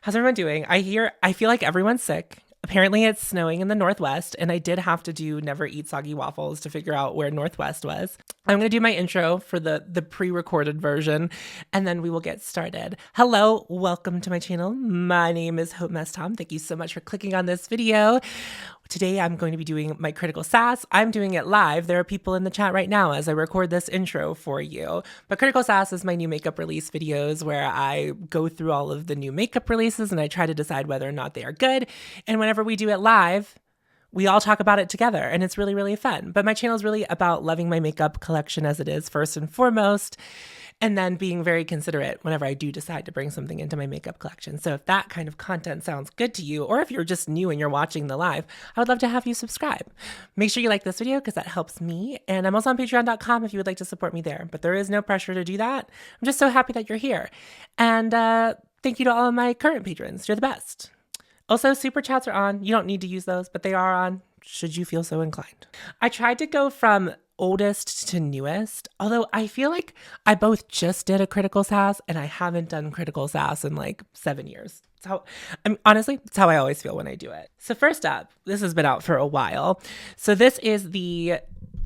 How's everyone doing? I feel like everyone's sick. Apparently it's snowing in the Northwest, and I did have to do never eat soggy waffles to figure out where Northwest was. I'm going to do my intro for the pre-recorded version, and then we will get started. Hello, welcome to my channel. My name is hautemesstom. Thank you so much for clicking on this video. Today I'm going to be doing my Critical Sass. I'm doing it live. There are people in the chat right now as I record this intro for you. But Critical Sass is my new makeup release videos where I go through all of the new makeup releases and I try to decide whether or not they are good. And whenever we do it live, we all talk about it together and it's really, really fun. But my channel is really about loving my makeup collection as it is first and foremost, and then being very considerate whenever I do decide to bring something into my makeup collection. So if that kind of content sounds good to you, or if you're just new and you're watching the live, I would love to have you subscribe. Make sure you like this video because that helps me. And I'm also on patreon.com if you would like to support me there, but there is no pressure to do that. I'm just so happy that you're here. And thank you to all of my current patrons. You're the best. Also, super chats are on. You don't need to use those, but they are on should you feel so inclined. I tried to go from oldest to newest, although I feel like I both just did a Critical Sass and I haven't done Critical Sass in like 7 years. So honestly, it's how I always feel when I do it. So first up, this has been out for a while. So this is the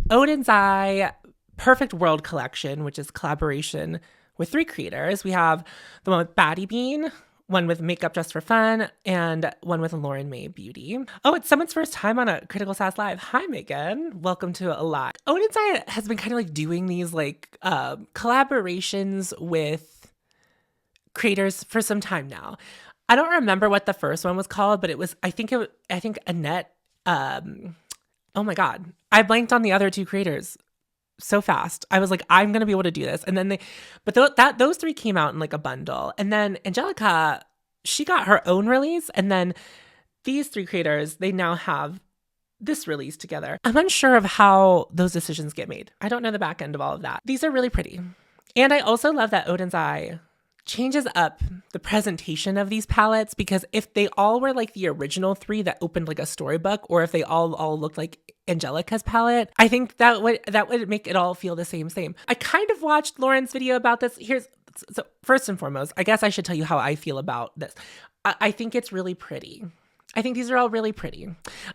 Odins Perfect World Collection, which is collaboration with 3 creators. We have the one with Baddie Bean, one with Makeup Just for Fun, and one with Lauren May Beauty. Oh, it's someone's first time on a Critical Sass Live. Hi, Megan. Welcome to a live. Odin's has been kind of like doing these like collaborations with creators for some time now. I don't remember what the first one was called, but it was, I think Annette, oh my God. I blanked on the other 2 creators so fast. I was like, I'm going to be able to do this. And then those 3 came out in like a bundle. And then Angelica, she got her own release. And then these 3 creators, they now have this release together. I'm unsure of how those decisions get made. I don't know the back end of all of that. These are really pretty. And I also love that Odin's Eye changes up the presentation of these palettes, because if they all were like the original 3 that opened like a storybook, or if they all looked like Angelica's palette, I think that would make it all feel the same. I kind of watched Lauren's video about this. So first and foremost, I guess I should tell you how I feel about this. I think it's really pretty. I think these are all really pretty.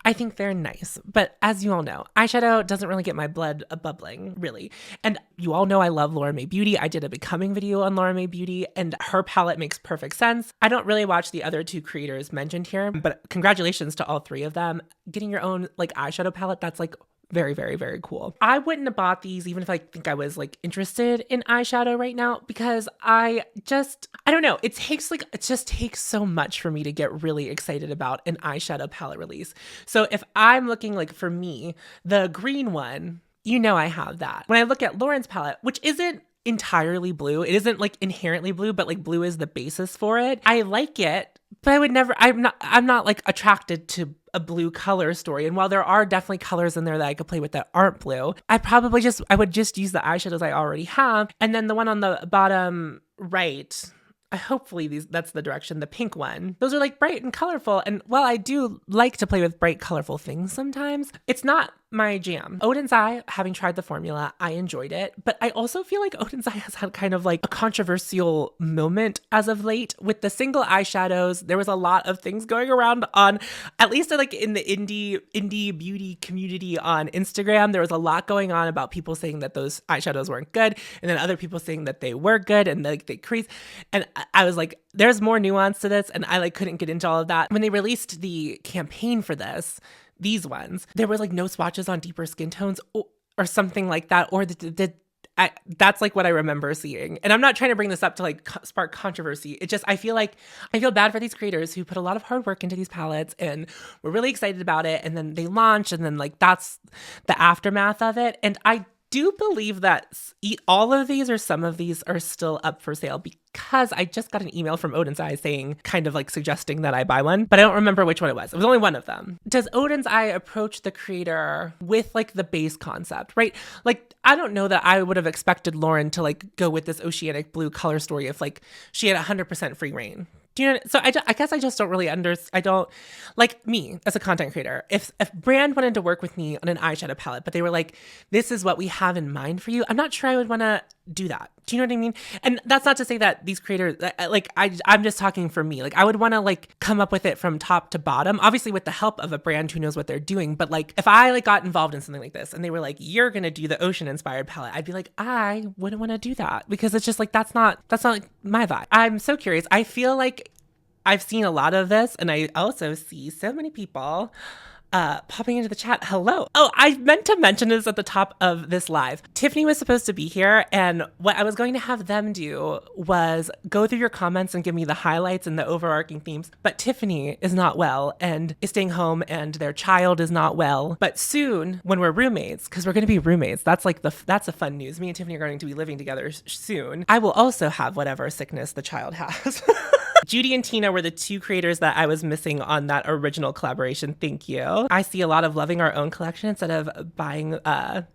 I think they're nice. But as you all know, eyeshadow doesn't really get my blood bubbling, really. And you all know I love Lauren May Beauty. I did a Becoming video on Lauren May Beauty, and her palette makes perfect sense. I don't really watch the other 2 creators mentioned here, but congratulations to all 3 of them. Getting your own like eyeshadow palette, that's like very, very, very cool. I wouldn't have bought these even if I think I was like interested in eyeshadow right now, because I don't know. It just takes so much for me to get really excited about an eyeshadow palette release. So if I'm looking like, for me, the green one, you know, I have that. When I look at Lauren's palette, which isn't entirely blue, it isn't like inherently blue, but like blue is the basis for it. I like it, but I'm not like attracted to a blue color story. And while there are definitely colors in there that I could play with that aren't blue, I would just use the eyeshadows I already have. And then the one on the bottom right, hopefully that's the direction, the pink one. Those are like bright and colorful. And while I do like to play with bright, colorful things sometimes, it's not my jam. Odin's Eye, having tried the formula, I enjoyed it. But I also feel like Odin's Eye has had kind of like a controversial moment as of late with the single eyeshadows. There was a lot of things going around on, at least like in the indie beauty community on Instagram. There was a lot going on about people saying that those eyeshadows weren't good, and then other people saying that they were good and like they creased. And I was like, there's more nuance to this, and I like couldn't get into all of that. When they released the campaign for these ones, there was like no swatches on deeper skin tones or something like that, or that's like what I remember seeing. And I'm not trying to bring this up to like spark controversy. It just, I feel bad for these creators who put a lot of hard work into these palettes and were really excited about it, and then they launch, and then like that's the aftermath of it. And I do believe that all of these or some of these are still up for sale, because I just got an email from Odin's Eye saying, kind of like suggesting that I buy one, but I don't remember which one it was. It was only one of them. Does Odin's Eye approach the creator with like the base concept, right? Like, I don't know that I would have expected Lauren to like go with this oceanic blue color story if like she had 100% free reign. Do you know? So I guess I just don't really I don't, like, me as a content creator, if brand wanted to work with me on an eyeshadow palette, but they were like, this is what we have in mind for you, I'm not sure I would want to do that. Do you know what I mean? And that's not to say that these creators, like, I'm just talking for me. Like, I would want to like come up with it from top to bottom, obviously with the help of a brand who knows what they're doing. But like, if I like got involved in something like this and they were like, you're going to do the ocean inspired palette, I'd be like, I wouldn't want to do that, because it's just like, that's not like my vibe. I'm so curious. I feel like I've seen a lot of this, and I also see so many people popping into the chat. Hello. Oh, I meant to mention this at the top of this live. Tiffany was supposed to be here, and what I was going to have them do was go through your comments and give me the highlights and the overarching themes. But Tiffany is not well and is staying home, and their child is not well. But soon, when we're roommates, because we're going to be roommates, that's like that's a fun news. Me and Tiffany are going to be living together soon. I will also have whatever sickness the child has. Judy and Tina were the two creators that I was missing on that original collaboration. Thank you. I see a lot of loving our own collection instead of buying the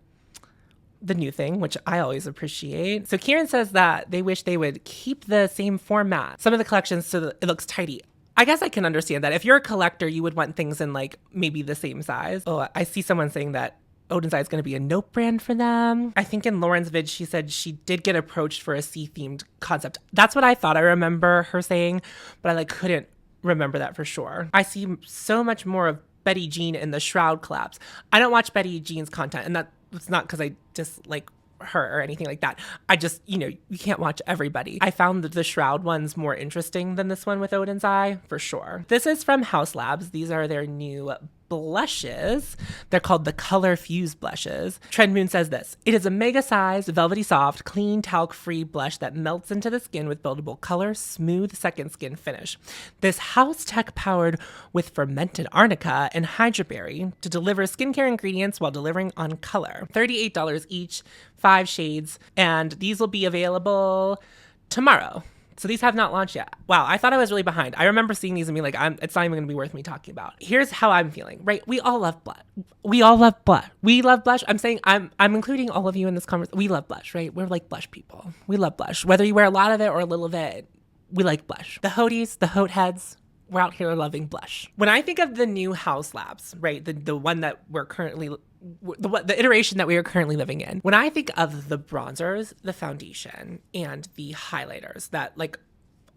new thing, which I always appreciate. So Kieran says that they wish they would keep the same format, some of the collections, so that it looks tidy. I guess I can understand that. If you're a collector, you would want things in like maybe the same size. Oh, I see someone saying that Odin's Eye is going to be a note brand for them. I think in Lauren's vid, she said she did get approached for a sea-themed concept. That's what I thought I remember her saying, but I like couldn't remember that for sure. I see so much more of Betty Jean in the Shroud collabs. I don't watch Betty Jean's content, and that's not because I dislike her or anything like that. I just, you can't watch everybody. I found the Shroud ones more interesting than this one with Odin's Eye, for sure. This is from Haus Labs. These are their new blushes. They're called the Color Fuse blushes. Trend Moon says this: it is a mega sized, velvety soft, clean, talc-free blush that melts into the skin with buildable color, smooth second skin finish. This Haus tech powered with fermented arnica and hydroberry to deliver skincare ingredients while delivering on color. $38 each, 5 shades, and these will be available tomorrow. So these have not launched yet. Wow, I thought I was really behind. I remember seeing these and being like, it's not even going to be worth me talking about. Here's how I'm feeling, right? We all love blush. We all love blush. We love blush. I'm saying I'm including all of you in this conversation. We love blush, right? We're like blush people. We love blush. Whether you wear a lot of it or a little of it, we like blush. The hoties, the hote heads, we're out here loving blush. When I think of the new Haus Labs, right? The one that we're currently the iteration that we are currently living in. When I think of the bronzers, the foundation, and the highlighters that like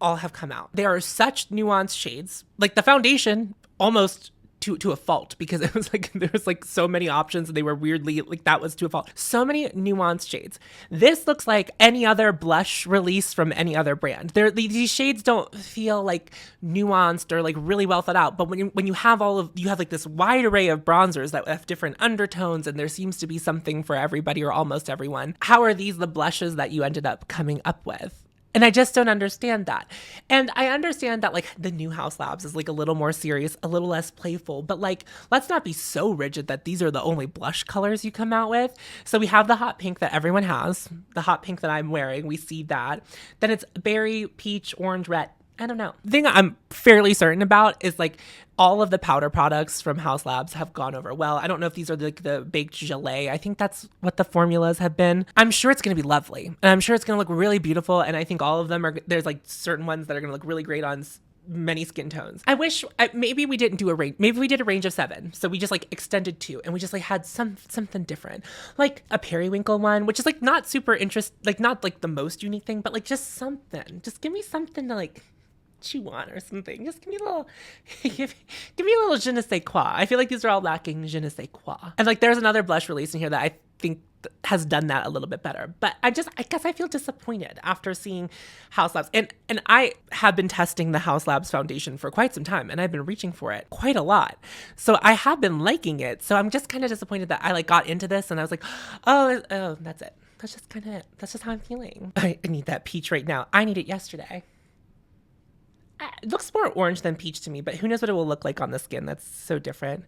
all have come out, they are such nuanced shades. Like the foundation almost to a fault, because it was like there was like so many options and they were weirdly like that was to a fault. So many nuanced shades. This looks like any other blush release from any other brand. These shades don't feel like nuanced or like really well thought out. But when you have you have like this wide array of bronzers that have different undertones, and there seems to be something for everybody or almost everyone. How are these the blushes that you ended up coming up with? And I just don't understand that. And I understand that like the new Haus Labs is like a little more serious, a little less playful, but like, let's not be so rigid that these are the only blush colors you come out with. So we have the hot pink that everyone has, the hot pink that I'm wearing. We see that. Then it's berry, peach, orange, red. I don't know. The thing I'm fairly certain about is like all of the powder products from Haus Labs have gone over well. I don't know if these are like the baked gelée. I think that's what the formulas have been. I'm sure it's going to be lovely, and I'm sure it's going to look really beautiful. And I think all of them there's like certain ones that are going to look really great on many skin tones. I wish maybe we didn't do a range. Maybe we did a range of 7. So we just like extended 2 and we just like had something different, like a periwinkle one, which is like not super like not like the most unique thing, but like just something. Just give me something to like chew on or something. Just give me a little give me a little je ne sais quoi. I feel like these are all lacking je ne sais quoi. And like there's another blush release in here that I think has done that a little bit better. But I guess I feel disappointed after seeing Haus Labs. And I have been testing the Haus Labs foundation for quite some time, and I've been reaching for it quite a lot. So I have been liking it. So I'm just kind of disappointed that I like got into this and I was like, oh, that's it. That's just kind of it. That's just how I'm feeling. I need that peach right now. I need it yesterday. It looks more orange than peach to me, but who knows what it will look like on the skin. That's so different.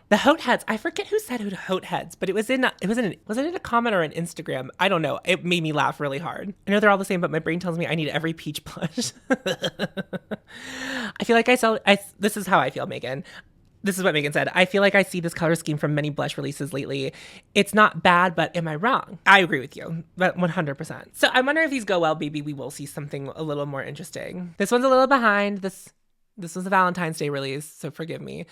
The hote heads. I forget who said hote heads, but was it in a comment or an Instagram? I don't know. It made me laugh really hard. I know they're all the same, but my brain tells me I need every peach blush. I feel like this is how I feel, Megan. This is what Megan said. I feel like I see this color scheme from many blush releases lately. It's not bad, but am I wrong? I agree with you, but 100%. So I wonder if these go well, maybe we will see something a little more interesting. This one's a little behind. This This was a Valentine's Day release, so forgive me.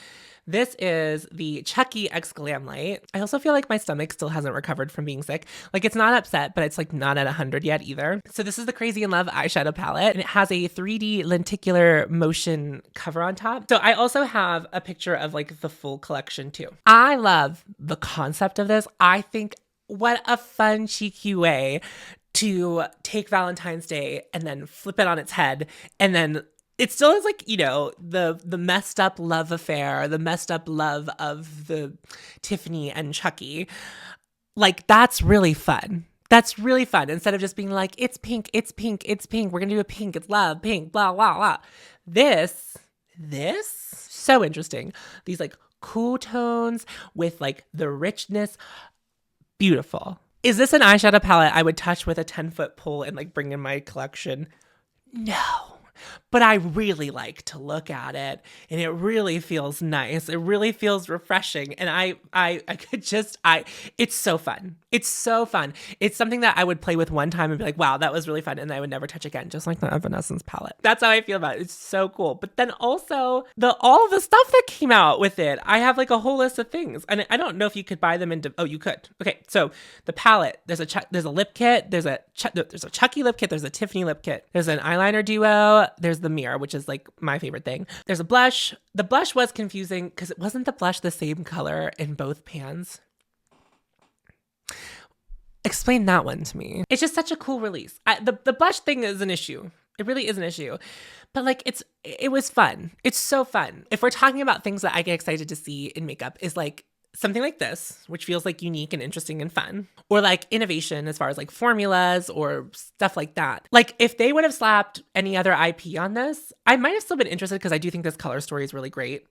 This is the Chucky X Glamlite. I also feel like my stomach still hasn't recovered from being sick. Like it's not upset, but it's like not at 100 yet either. So this is the Crazy in Love eyeshadow palette, and it has a 3D lenticular motion cover on top. So I also have a picture of like the full collection too. I love the concept of this. I think what a fun, cheeky way to take Valentine's Day and then flip it on its head, and then it still is like, you know, the messed up love affair, the messed up love of the Tiffany and Chucky. Like, that's really fun. That's really fun. Instead of just being like, it's pink, it's pink, it's pink. We're going to do a pink. It's love, pink, blah, blah, blah. This, so interesting. These like cool tones with like the richness. Beautiful. Is this an eyeshadow palette I would touch with a 10-foot pole and like bring in my collection? No. But I really like to look at it, and it really feels nice. It really feels refreshing. And I could just, it's so fun. It's so fun. It's something that I would play with one time and be like, wow, that was really fun. And I would never touch again, just like the Evanescence palette. That's how I feel about it. It's so cool. But then also all the stuff that came out with it, I have like a whole list of things. And I don't know if you could buy them oh, you could. Okay. So the palette, there's a lip kit. There's a Chucky lip kit. There's a Tiffany lip kit. There's an eyeliner duo. There's the mirror, which is like my favorite thing. There's a blush. The blush was confusing because it wasn't the blush the same color in both pans. Explain that one to me. It's just such a cool release. The blush thing is an issue. It really is an issue. But like it was fun. It's so fun. If we're talking about things that I get excited to see in makeup, is like something like this, which feels like unique and interesting and fun, or like innovation as far as like formulas or stuff like that. Like if they would have slapped any other IP on this, I might have still been interested because I do think this color story is really great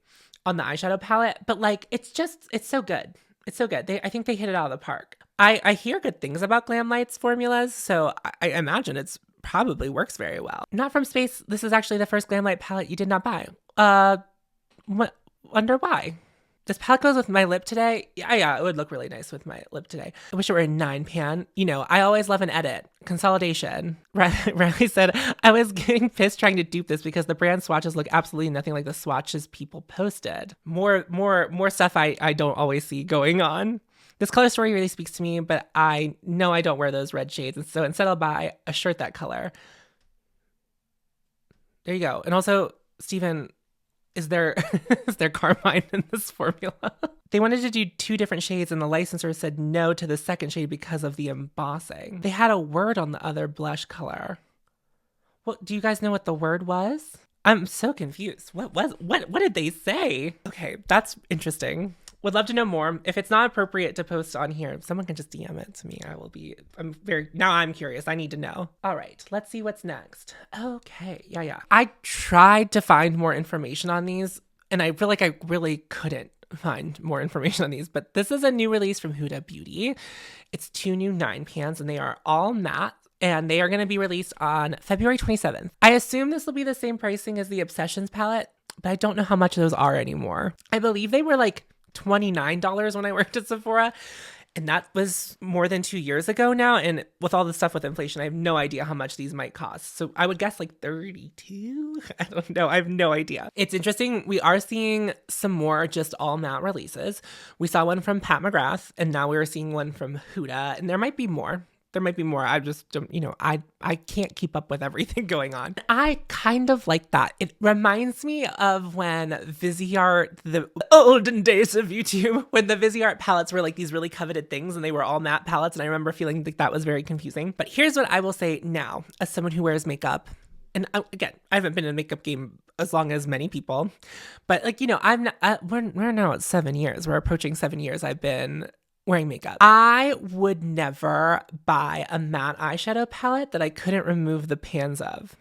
on the eyeshadow palette, but like it's so good. It's so good. I think they hit it out of the park. I hear good things about Glamlite's formulas, so I imagine it's probably works very well. Not from space. This is actually the first Glamlite palette you did not buy. Wonder why? This palette goes with my lip today. Yeah, it would look really nice with my lip today. I wish it were a 9-pan. You know, I always love an edit. Consolidation. Riley said, I was getting pissed trying to dupe this because the brand swatches look absolutely nothing like the swatches people posted. More stuff I don't always see going on. This color story really speaks to me, but I know I don't wear those red shades. And so instead I'll buy a shirt that color. There you go. And also, Steven, is there carmine in this formula? They wanted to do 2 different shades, and the licensor said no to the second shade because of the embossing. They had a word on the other blush color. Well, do you guys know what the word was? I'm so confused. What did they say? Okay, that's interesting. Would love to know more. If it's not appropriate to post on here, someone can just DM it to me. Now I'm curious. I need to know. All right, let's see what's next. Okay, yeah. I tried to find more information on these, and I feel like I really couldn't find more information on these, but this is a new release from Huda Beauty. It's 2 new 9-pans, and they are all matte, and they are going to be released on February 27th. I assume this will be the same pricing as the Obsessions palette, but I don't know how much those are anymore. I believe they were like $29 when I worked at Sephora, and that was more than 2 years ago now. And with all the stuff with inflation, I have no idea how much these might cost. So I would guess like 32. I don't know. I have no idea. It's interesting. We are seeing some more just all matte releases. We saw one from Pat McGrath, and now we are seeing one from Huda, and there might be more. I just don't, I can't keep up with everything going on. I kind of like that. It reminds me of when Viseart, the olden days of YouTube, when the Viseart palettes were like these really coveted things and they were all matte palettes. And I remember feeling like that was very confusing. But here's what I will say now, as someone who wears makeup. And again, I haven't been in a makeup game as long as many people, but like, I'm not, we're now at 7 years. We're approaching 7 years. I've been wearing makeup. I would never buy a matte eyeshadow palette that I couldn't remove the pans of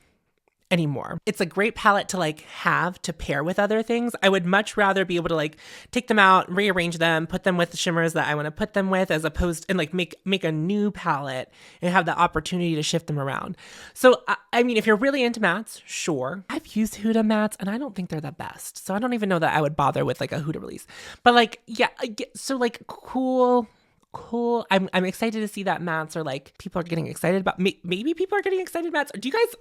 anymore. It's a great palette to like have to pair with other things. I would much rather be able to like take them out, rearrange them, put them with the shimmers that I want to put them with, as opposed and like make a new palette and have the opportunity to shift them around. So I mean, if you're really into mattes, sure. I've used Huda mattes and I don't think they're the best. So I don't even know that I would bother with like a Huda release. But like, yeah, so like cool cool. I'm excited to see that mattes are like, people are getting excited about, maybe people are getting excited mattes. Do you guys,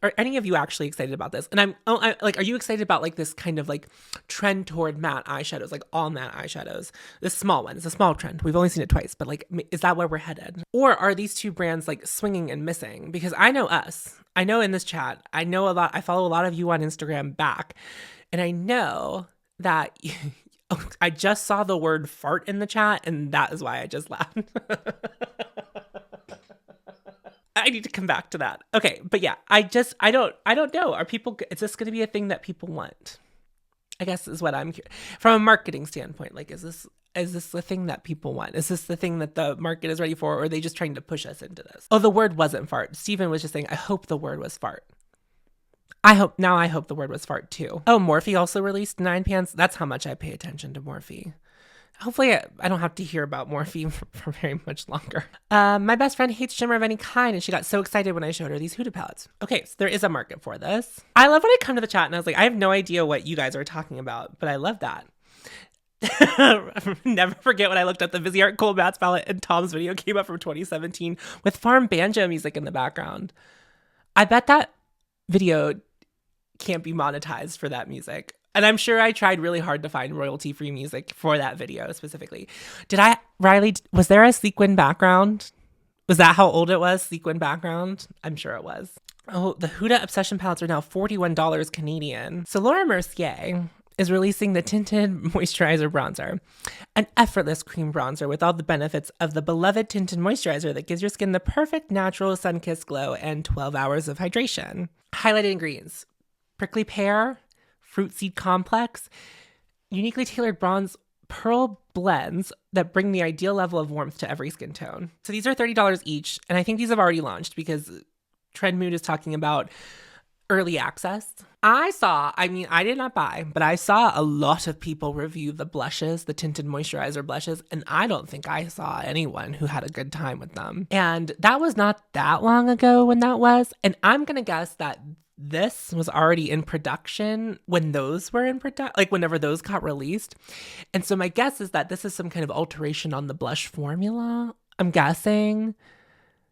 are any of you actually excited about this? And I like, are you excited about like this kind of like trend toward matte eyeshadows, like all matte eyeshadows? This small one, it's a small trend. We've only seen it twice, but like, is that where we're headed? Or are these two brands like swinging and missing? Because I know us, I know in this chat, I know a lot, I follow a lot of you on Instagram back, and I know that I just saw the word fart in the chat, and that is why I just laughed. I need to come back to that. Okay, but yeah, I don't know. Are people, is this going to be a thing that people want? I guess is what I'm curious. From a marketing standpoint, like, is this the thing that people want? Is this the thing that the market is ready for, or are they just trying to push us into this? Oh, the word wasn't fart. Steven was just saying, I hope the word was fart. I hope the word was fart too. Oh, Morphe also released 9 pans. That's how much I pay attention to Morphe. Hopefully I don't have to hear about Morphe for very much longer. My best friend hates shimmer of any kind, and she got so excited when I showed her these Huda palettes. Okay, so there is a market for this. I love when I come to the chat and I was like, I have no idea what you guys are talking about, but I love that. Never forget when I looked at the Viseart Cold Mattes palette and Tom's video came up from 2017 with farm banjo music in the background. I bet that video can't be monetized for that music. And I'm sure I tried really hard to find royalty-free music for that video specifically. Riley, was there a sequin background? Was that how old it was? Sequin background? I'm sure it was. Oh, the Huda Obsession palettes are now $41 Canadian. So Laura Mercier is releasing the Tinted Moisturizer Bronzer, an effortless cream bronzer with all the benefits of the beloved tinted moisturizer that gives your skin the perfect natural sun-kissed glow and 12 hours of hydration. Highlighted ingredients: prickly pear, fruit seed complex, uniquely tailored bronze pearl blends that bring the ideal level of warmth to every skin tone. So these are $30 each, and I think these have already launched because Trend Mood is talking about early access. I did not buy, but I saw a lot of people review the blushes, the tinted moisturizer blushes, and I don't think I saw anyone who had a good time with them. And that was not that long ago when that was, and I'm gonna guess that this was already in production when those were in production, like whenever those got released. And so my guess is that this is some kind of alteration on the blush formula, I'm guessing.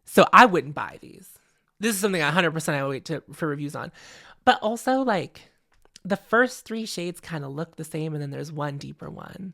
So I wouldn't buy these. This is something 100% I will wait for reviews on. But also, like, the first 3 shades kind of look the same, and then there's one deeper one.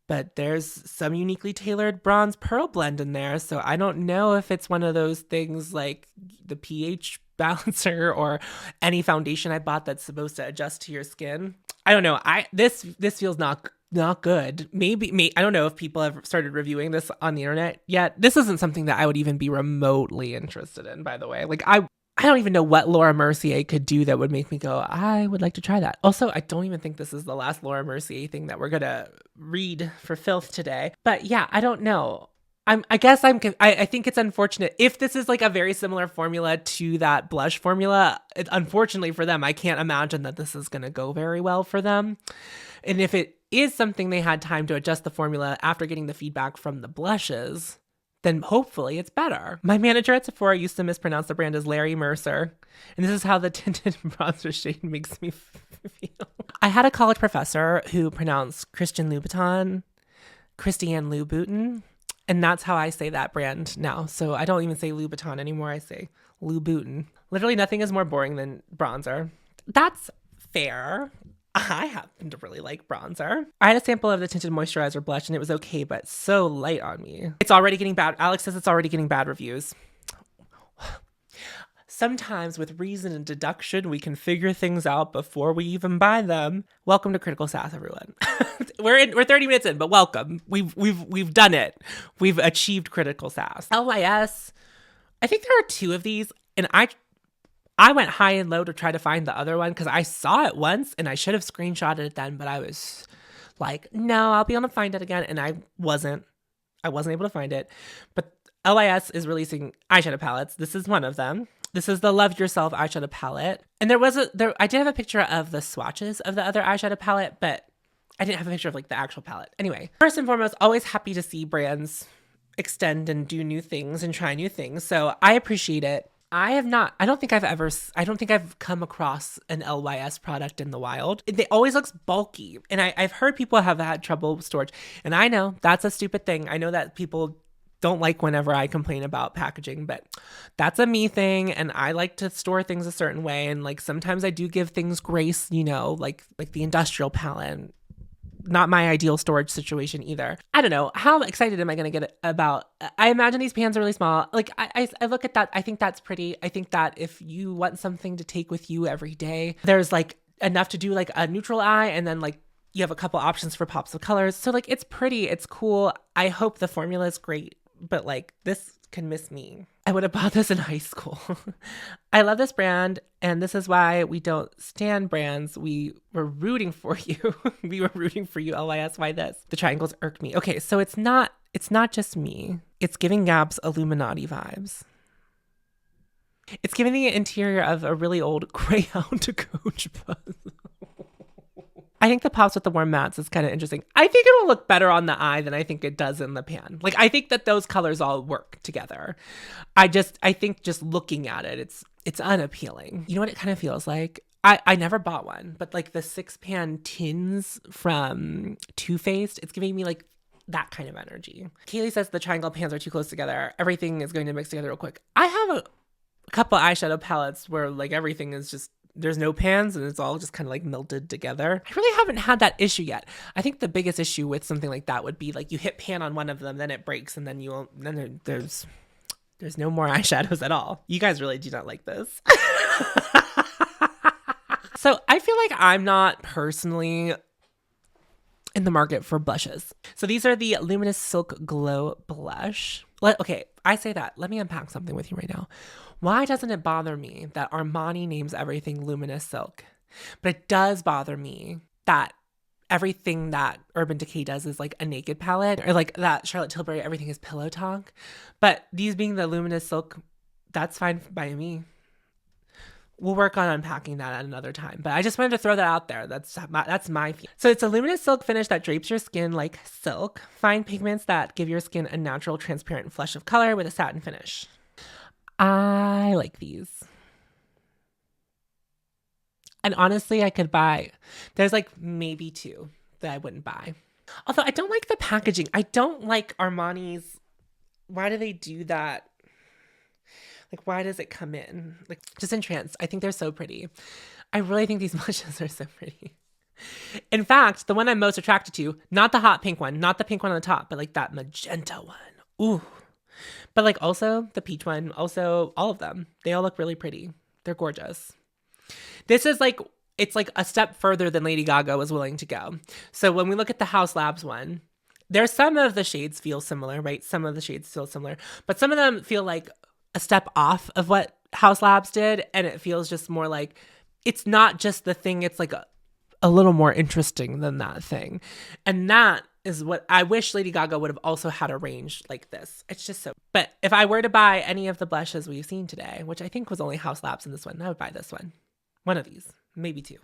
But there's some uniquely tailored bronze pearl blend in there, so I don't know if it's one of those things like the pH balancer or any foundation I bought that's supposed to adjust to your skin. I don't know. This feels not good. Maybe I don't know if people have started reviewing this on the internet yet. This isn't something that I would even be remotely interested in, by the way. Like, I don't even know what Laura Mercier could do that would make me go, I would like to try that. Also, I don't even think this is the last Laura Mercier thing that we're going to read for filth today. But yeah, I don't know. I think it's unfortunate. If this is like a very similar formula to that blush formula, unfortunately for them, I can't imagine that this is going to go very well for them. And if it is something they had time to adjust the formula after getting the feedback from the blushes, then hopefully it's better. My manager at Sephora used to mispronounce the brand as Larry Mercer, and this is how the tinted bronzer shade makes me feel. I had a college professor who pronounced Christian Louboutin, Christiane Louboutin, and that's how I say that brand now. So I don't even say Louboutin anymore. I say Louboutin. Literally nothing is more boring than bronzer. That's fair. I happen to really like bronzer. I had a sample of the tinted moisturizer blush and it was okay, but so light on me. It's already getting bad. Alex says it's already getting bad reviews. Sometimes with reason and deduction, we can figure things out before we even buy them. Welcome to Critical Sass, everyone. We're 30 minutes in, but welcome. We've done it. We've achieved Critical Sass. LYS. I think there are 2 of these, and I went high and low to try to find the other one because I saw it once and I should have screenshotted it then, but I was like, no, I'll be able to find it again. And I wasn't able to find it. But LYS is releasing eyeshadow palettes. This is one of them. This is the Love Yourself eyeshadow palette. And I did have a picture of the swatches of the other eyeshadow palette, but I didn't have a picture of like the actual palette. Anyway, first and foremost, always happy to see brands extend and do new things and try new things. So I appreciate it. I have not. I don't think I've come across an LYS product in the wild. It always looks bulky. And I've heard people have had trouble with storage. And I know that's a stupid thing. I know that people don't like whenever I complain about packaging, but that's a me thing. And I like to store things a certain way. And like sometimes I do give things grace, you know, like the industrial palette. Not my ideal storage situation either. I don't know. How excited am I going to get about? I imagine these pans are really small. Like I look at that. I think that's pretty. I think that if you want something to take with you every day, there's like enough to do like a neutral eye, and then like you have a couple options for pops of colors. So like it's pretty. It's cool. I hope the formula is great, but like this can miss me. I would have bought this in high school. I love this brand, and this is why we don't stand brands. We were rooting for you. We were rooting for you, LYS. Why this? The triangles irk me. Okay, so it's not just me. It's giving Gabs Illuminati vibes. It's giving the interior of a really old Greyhound coach bus. I think the pops with the warm mattes is kind of interesting. I think it'll look better on the eye than I think it does in the pan. Like, I think that those colors all work together. I think just looking at it, it's unappealing. You know what it kind of feels like? I never bought one, but like the 6-pan tins from Too Faced, it's giving me like that kind of energy. Kaylee says the triangle pans are too close together. Everything is going to mix together real quick. I have a couple eyeshadow palettes where like everything is just, there's no pans and it's all just kind of like melted together. I really haven't had that issue yet. I think the biggest issue with something like that would be like you hit pan on one of them, then it breaks, and then there's no more eyeshadows at all. You guys really do not like this. So I feel like I'm not personally in the market for blushes. So these are the Luminous Silk Glow Blush. Okay, I say that. Let me unpack something with you right now. Why doesn't it bother me that Armani names everything Luminous Silk? But it does bother me that everything that Urban Decay does is like a naked palette, or like that Charlotte Tilbury, everything is Pillow Talk. But these being the Luminous Silk, that's fine by me. We'll work on unpacking that at another time. But I just wanted to throw that out there. That's my feel. So it's a luminous silk finish that drapes your skin like silk. Fine pigments that give your skin a natural, transparent flush of color with a satin finish. I like these. And honestly, I could buy, there's like maybe 2 that I wouldn't buy. Although I don't like the packaging. I don't like Armani's. Why do they do that? Like, why does it come in? Like, just entranced. I think they're so pretty. I really think these blushes are so pretty. In fact, the one I'm most attracted to, not the hot pink one, not the pink one on the top, but like that magenta one. Ooh. But like also the peach one, also all of them. They all look really pretty. They're gorgeous. This is like, it's like a step further than Lady Gaga was willing to go. So when we look at the Haus Labs one, there's some of the shades feel similar, right? Some of the shades feel similar, but some of them feel like a step off of what Haus Labs did, and it feels just more like it's not just the thing, it's like a little more interesting than that thing. And that is what I wish Lady Gaga would have also had a range like this. It's just so, but if I were to buy any of the blushes we've seen today, which I think was only Haus Labs in this one, I would buy this one. One of these, maybe 2.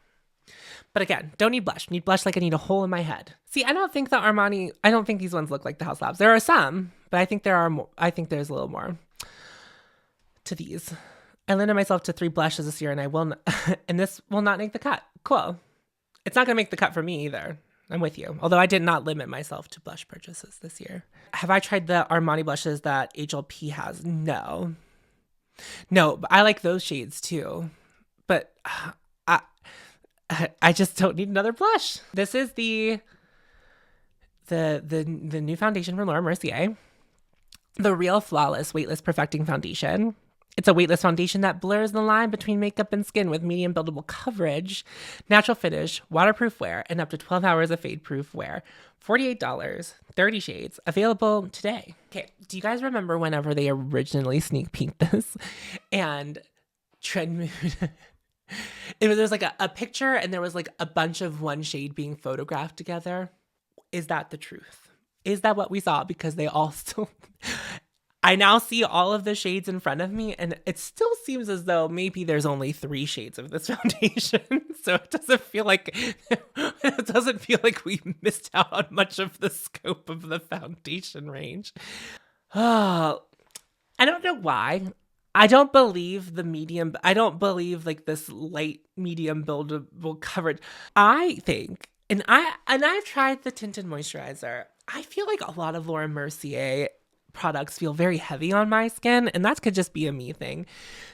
But again, don't need blush. Need blush like I need a hole in my head. See, I don't think these ones look like the Haus Labs. There are some, but I think there's a little more to these. I limited myself to 3 blushes this year, and and this will not make the cut. Cool. It's not going to make the cut for me either. I'm with you. Although I did not limit myself to blush purchases this year. Have I tried the Armani blushes that HLP has? No, but I like those shades too. But I just don't need another blush. This is the new foundation from Laura Mercier, the Real Flawless Weightless Perfecting Foundation. It's a weightless foundation that blurs the line between makeup and skin with medium buildable coverage, natural finish, waterproof wear, and up to 12 hours of fade-proof wear. $48, 30 shades, available today. Okay, do you guys remember whenever they originally sneak peeked this? And Trend Mood, there was like a picture and there was like a bunch of one shade being photographed together. Is that the truth? Is that what we saw? Because they all still... I now see all of the shades in front of me, and it still seems as though maybe there's only 3 shades of this foundation. So it doesn't feel like we missed out on much of the scope of the foundation range. Oh, I don't know why. I don't believe the medium. I don't believe like this light medium buildable coverage. I think, and I've tried the tinted moisturizer. I feel like a lot of Laura Mercier products feel very heavy on my skin, and that could just be a me thing.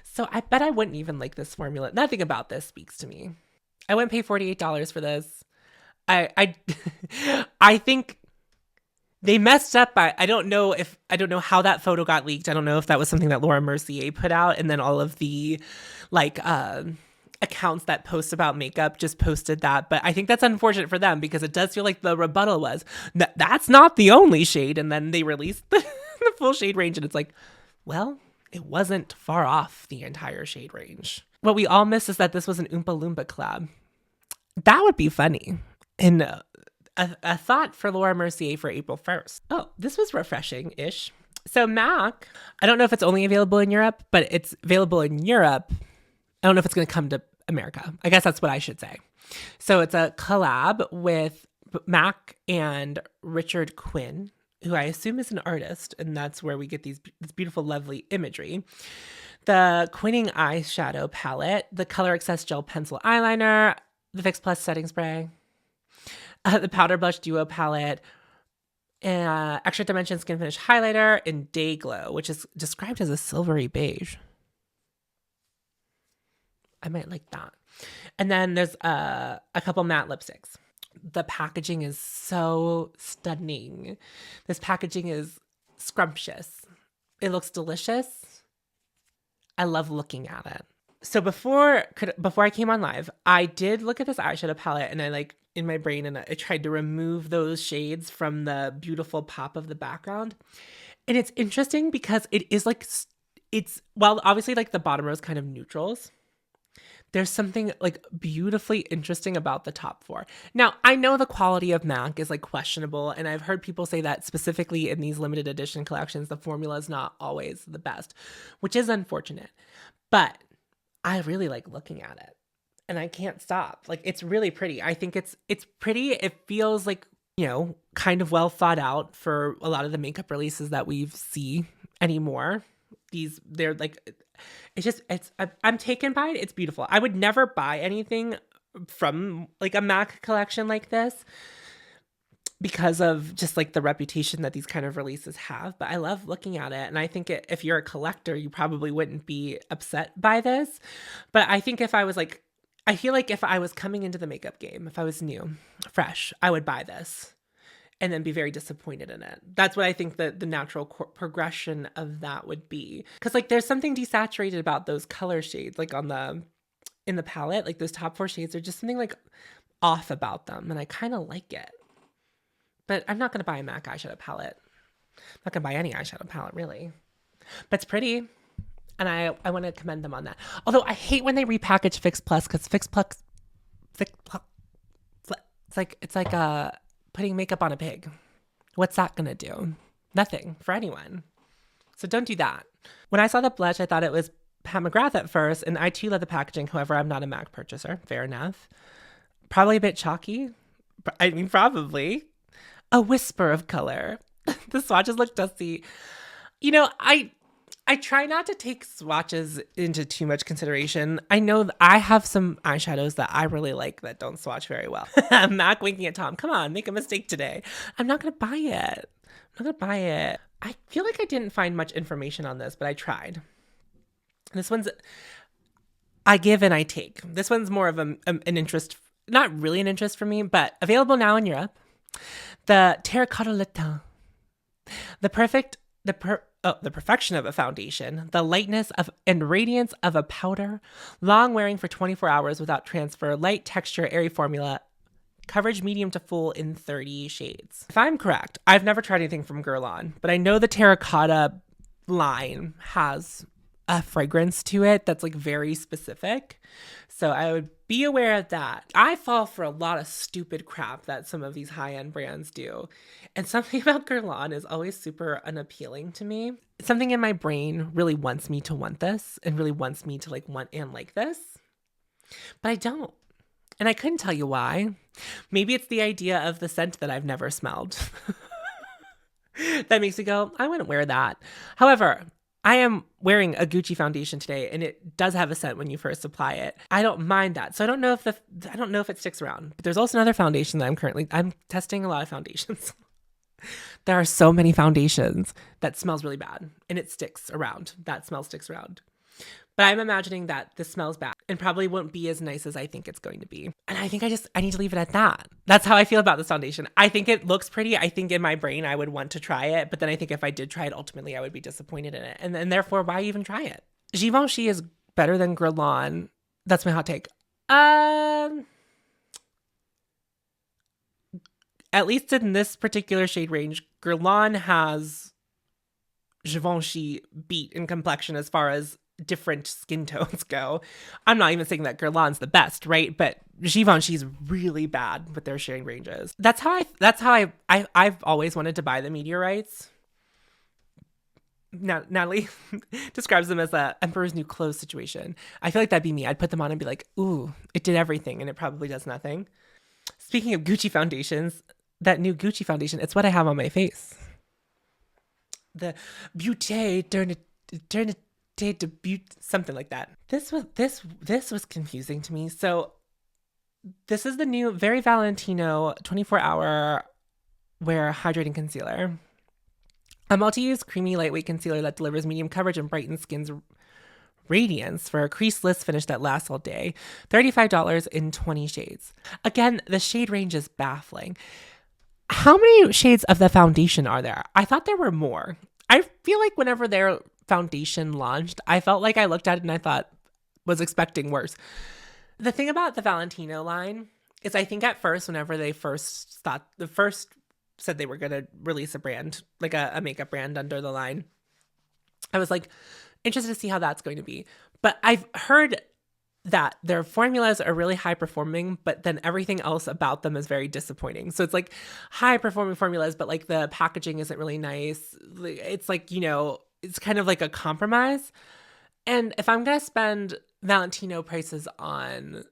So I bet I wouldn't even like this formula. Nothing about this speaks to me. I wouldn't pay $48 for this. I I think they messed up. I don't know how that photo got leaked. I don't know if that was something that Laura Mercier put out, and then all of the like accounts that post about makeup just posted that. But I think that's unfortunate for them because it does feel like the rebuttal was that's not the only shade, and then they released the full shade range, and it's like, well, it wasn't far off the entire shade range. What we all missed is that this was an Oompa Loompa collab. That would be funny. And a thought for Laura Mercier for April 1st. Oh, this was refreshing-ish. So MAC, I don't know if it's only available in Europe, but it's available in Europe. I don't know if it's going to come to America. I guess that's what I should say. So it's a collab with MAC and Richard Quinn, who I assume is an artist, and that's where we get this beautiful, lovely imagery. The Quinning eyeshadow palette, the Color Excess Gel Pencil Eyeliner, the Fix Plus Setting Spray, the Powder Blush Duo Palette, Extra Dimension Skin Finish Highlighter, and Day Glow, which is described as a silvery beige. I might like that. And then there's a couple matte lipsticks. The packaging is so stunning. This packaging is scrumptious. It looks delicious. I love looking at it. So before I came on live, I did look at this eyeshadow palette, and I like in my brain, and I tried to remove those shades from the beautiful pop of the background. And it's interesting because it is like, well, obviously like the bottom row is kind of neutrals. There's something like beautifully interesting about the top four. Now, I know the quality of MAC is like questionable, and I've heard people say that specifically in these limited edition collections, the formula is not always the best, which is unfortunate. But I really like looking at it, and I can't stop. Like, it's really pretty. I think it's pretty. It feels like, you know, kind of well thought out for a lot of the makeup releases that we see anymore. They're like, I'm taken by it. It's beautiful. I would never buy anything from like a MAC collection like this because of just like the reputation that these kind of releases have. But I love looking at it. And I think if you're a collector, you probably wouldn't be upset by this. But I think I feel like if I was coming into the makeup game, if I was new, fresh, I would buy this and then be very disappointed in it. That's what I think the natural progression of that would be. Because like there's something desaturated about those color shades, like in the palette, like those top four shades are just something like off about them. And I kind of like it. But I'm not going to buy a MAC eyeshadow palette. I'm not going to buy any eyeshadow palette, really. But it's pretty. And I want to commend them on that. Although I hate when they repackage Fix Plus, because Fix Plus, it's like putting makeup on a pig. What's that going to do? Nothing for anyone. So don't do that. When I saw the blush, I thought it was Pat McGrath at first, and I too love the packaging. However, I'm not a MAC purchaser. Fair enough. Probably a bit chalky. I mean, probably. A whisper of color. The swatches look dusty. You know, I try not to take swatches into too much consideration. I know that I have some eyeshadows that I really like that don't swatch very well. MAC winking at Tom. Come on, make a mistake today. I'm not going to buy it. I feel like I didn't find much information on this, but I tried. This one's, I give and I take. This one's more of an interest, not really an interest for me, but available now in Europe. The Terracotta Le Teint. The perfection of a foundation, the lightness of and radiance of a powder, long wearing for 24 hours without transfer, light texture, airy formula, coverage medium to full in 30 shades. If I'm correct, I've never tried anything from Guerlain, but I know the Terracotta line has a fragrance to it that's like very specific. So I would be aware of that. I fall for a lot of stupid crap that some of these high-end brands do. And something about Guerlain is always super unappealing to me. Something in my brain really wants me to want this and really wants me to like want and like this. But I don't. And I couldn't tell you why. Maybe it's the idea of the scent that I've never smelled. That makes me go, I wouldn't wear that. However, I am wearing a Gucci foundation today, and it does have a scent when you first apply it. I don't mind that. So I don't know if it sticks around. But there's also another foundation that I'm testing a lot of foundations. There are so many foundations that smells really bad, and it sticks around. That smell sticks around. But I'm imagining that this smells bad and probably won't be as nice as I think it's going to be. And I think I need to leave it at that. That's how I feel about this foundation. I think it looks pretty. I think in my brain I would want to try it. But then I think if I did try it, ultimately I would be disappointed in it. And therefore, why even try it? Givenchy is better than Guerlain. That's my hot take. At least in this particular shade range, Guerlain has Givenchy beat in complexion as far as different skin tones go. I'm not even saying that Guerlain's the best, right? But Givenchy's really bad with their shade ranges. That's how I've always wanted to buy the meteorites. Now, Natalie describes them as a Emperor's New Clothes situation. I feel like that'd be me. I'd put them on and be like, ooh, it did everything, and it probably does nothing. Speaking of Gucci foundations, that new Gucci foundation, it's what I have on my face. The Beauté de Beauty, something like that. This was confusing to me. So this is the new Very Valentino 24-hour wear hydrating concealer. A multi-use creamy lightweight concealer that delivers medium coverage and brightens skin's radiance for a creaseless finish that lasts all day. $35 in 20 shades. Again, the shade range is baffling. How many shades of the foundation are there? I thought there were more. I feel like whenever their foundation launched, I felt like I looked at it and was expecting worse. The thing about the Valentino line is I think at first, whenever they first said they were going to release a brand, like a makeup brand under the line, I was like interested to see how that's going to be. But I've heard that their formulas are really high performing, but then everything else about them is very disappointing. So it's like high performing formulas, but like the packaging isn't really nice. It's like, it's kind of like a compromise. And if I'm going to spend Valentino prices on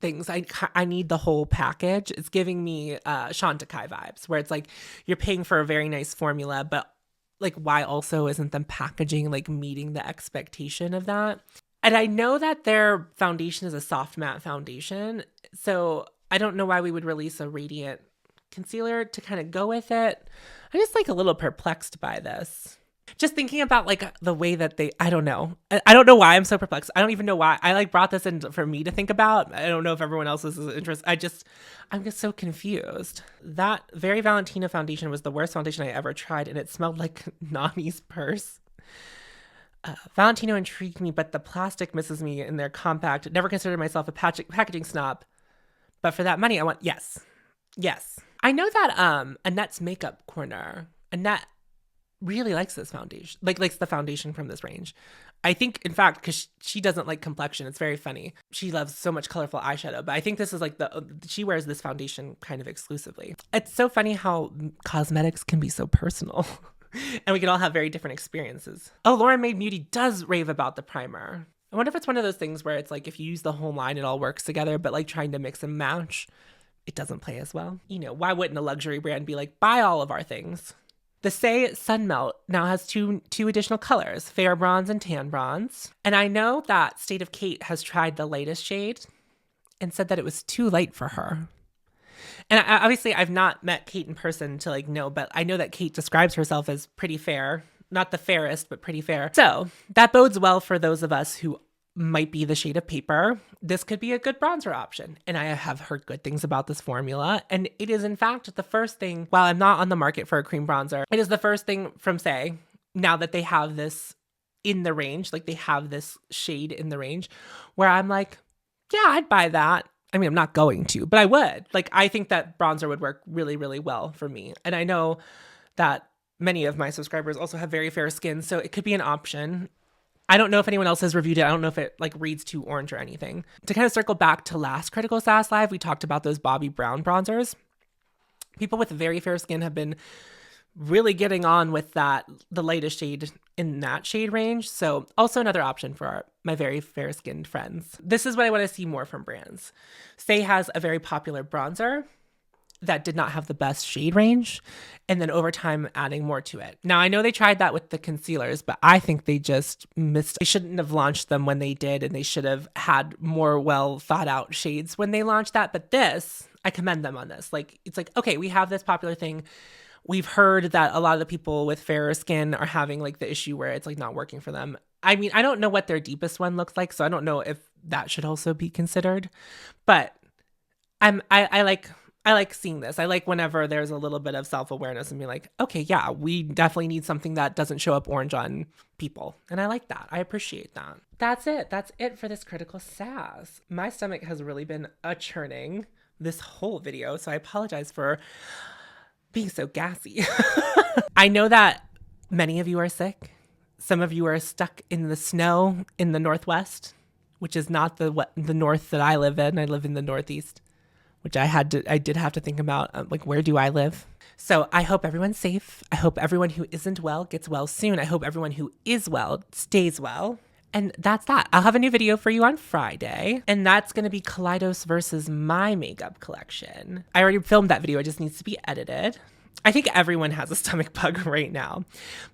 things, I need the whole package. It's giving me Chantecaille vibes, where it's like you're paying for a very nice formula, but like why also isn't the packaging like meeting the expectation of that? And I know that their foundation is a soft matte foundation, so I don't know why we would release a radiant concealer to kind of go with it. I'm just like a little perplexed by this. Just thinking about like the way that I don't know. I don't know why I'm so perplexed. I don't even know why. I like brought this in for me to think about. I don't know if everyone else is interested. I'm just so confused. That Very Valentino foundation was the worst foundation I ever tried, and it smelled like Nani's purse. Valentino intrigued me, but the plastic misses me in their compact. Never considered myself a packaging snob, but for that money, I want yes. I know that Annette's makeup corner, Annette really likes this foundation, likes the foundation from this range. I think, in fact, because she doesn't like complexion, it's very funny. She loves so much colorful eyeshadow, but I think this is like she wears this foundation kind of exclusively. It's so funny how cosmetics can be so personal. And we can all have very different experiences. Oh, Lauren Made Beauty does rave about the primer. I wonder if it's one of those things where it's like if you use the whole line, it all works together, but like trying to mix and match, it doesn't play as well. Why wouldn't a luxury brand be like, buy all of our things? The Saie Sunmelt now has two additional colors, fair bronze and tan bronze. And I know that State of Kate has tried the lightest shade and said that it was too light for her. And obviously, I've not met Kate in person to like know, but I know that Kate describes herself as pretty fair. Not the fairest, but pretty fair. So that bodes well for those of us who might be the shade of paper. This could be a good bronzer option. And I have heard good things about this formula. And it is, in fact, the first thing, while I'm not on the market for a cream bronzer, it is the first thing from Saie, now that they have this in the range, like they have this shade in the range, where I'm like, yeah, I'd buy that. I mean, I'm not going to, but I would. Like, I think that bronzer would work really, really well for me. And I know that many of my subscribers also have very fair skin, so it could be an option. I don't know if anyone else has reviewed it. I don't know if it like reads too orange or anything. To kind of circle back to last Critical Sass Live, we talked about those Bobbi Brown bronzers. People with very fair skin have been really getting on with that, the latest shade in that shade range. So also another option for my very fair skinned friends. This is what I want to see more from brands. Saie has a very popular bronzer, that did not have the best shade range, and then over time adding more to it. Now, I know they tried that with the concealers, but I think they just missed. They shouldn't have launched them when they did, and they should have had more well thought out shades when they launched that. But this, I commend them on this. Like, it's like, okay, we have this popular thing. We've heard that a lot of the people with fairer skin are having like the issue where it's like not working for them. I mean, I don't know what their deepest one looks like, so I don't know if that should also be considered. But I like seeing this. I like whenever there's a little bit of self-awareness and be like, okay, yeah, we definitely need something that doesn't show up orange on people. And I like that. I appreciate that. That's it. That's it for this Critical Sass. My stomach has really been a-churning this whole video, so I apologize for being so gassy. I know that many of you are sick. Some of you are stuck in the snow in the Northwest, which is not the north that I live in. I live in the Northeast, which I did have to think about, like, where do I live? So I hope everyone's safe. I hope everyone who isn't well gets well soon. I hope everyone who is well stays well. And that's that. I'll have a new video for you on Friday, and that's going to be Kaleidos versus my makeup collection. I already filmed that video. It just needs to be edited. I think everyone has a stomach bug right now.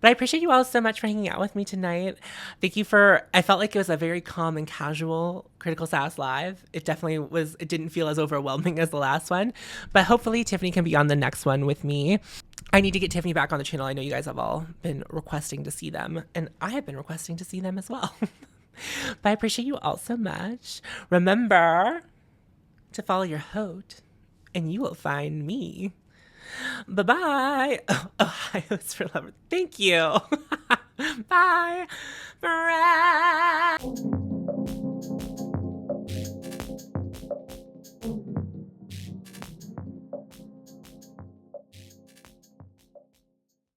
But I appreciate you all so much for hanging out with me tonight. Thank you I felt like it was a very calm and casual Critical Sass live. It definitely was, it didn't feel as overwhelming as the last one. But hopefully Tiffany can be on the next one with me. I need to get Tiffany back on the channel. I know you guys have all been requesting to see them, and I have been requesting to see them as well. But I appreciate you all so much. Remember to follow your haute, and you will find me. Bye-bye. Ohio's for lovers. Thank you. Bye. Bye.